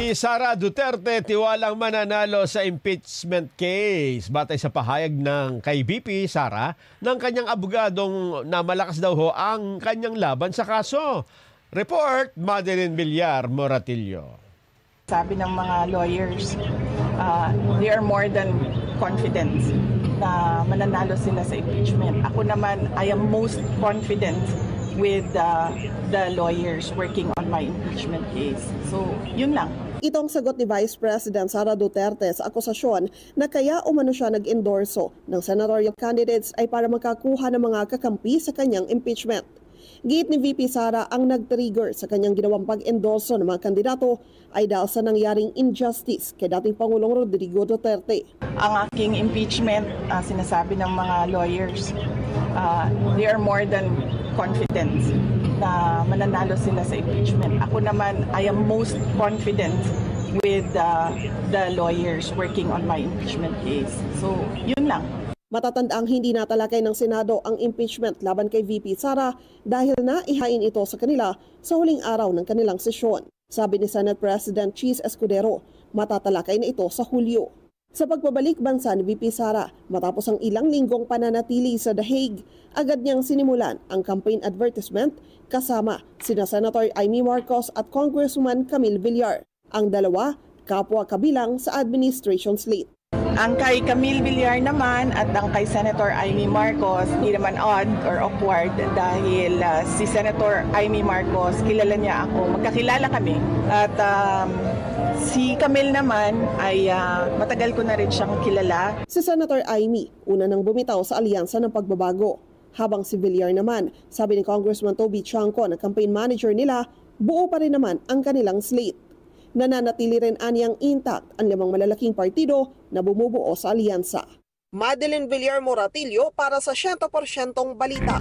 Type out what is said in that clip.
Si Sara Duterte tiwalang mananalo sa impeachment case. Batay sa pahayag ng kay VP Sara ng kanyang abogadong na malakas daw ho ang kanyang laban sa kaso. Report, Madeline Villar, Moratillo. Sabi ng mga lawyers, they are more than confident na mananalo sila sa impeachment. Ako naman, I am most confident with the lawyers working on my impeachment case. So, yun lang. Ito ang sagot ni Vice President Sara Duterte sa akusasyon na kaya umano siya nag-endorso ng senatorial candidates ay para makakuha ng mga kakampi sa kanyang impeachment. Giit ni VP Sara ang nag-trigger sa kanyang ginawang pag-endorso ng mga kandidato ay dahil sa nangyaring injustice kay dating Pangulong Rodrigo Duterte. Ang aking impeachment, sinasabi ng mga lawyers, they are more than confident na mananalo sila sa impeachment. Ako naman, I am most confident with the lawyers working on my impeachment case. So, yun lang. Matatandaang hindi natalakay ng Senado ang impeachment laban kay VP Sara dahil naihain ito sa kanila sa huling araw ng kanilang sesyon. Sabi ni Senate President Cheese Escudero, matatalakay na ito sa Hulyo. Sa pagbabalik bansa ni VP Sara, matapos ang ilang linggong pananatili sa The Hague, agad niyang sinimulan ang campaign advertisement kasama sina Senator Amy Marcos at Congresswoman Camille Villar. Ang dalawa, kapwa kabilang sa administration slate. Ang kay Camille Villar naman at ang kay Senator Amy Marcos, hindi naman odd or awkward dahil si Senator Amy Marcos, kilala niya ako, magkakilala kami. At si Camille naman ay matagal ko na rin siyang kilala. Si Senator Amy, una nang bumitaw sa alyansa ng pagbabago. Habang si Villar naman, sabi ni Congressman Toby Chanco na campaign manager nila, buo pa rin naman ang kanilang slate. Nananatili rin anyang intact ang 5 malalaking partido na bumubuo sa alyansa. Madeline Villar, Moratillo para sa 100% Balita.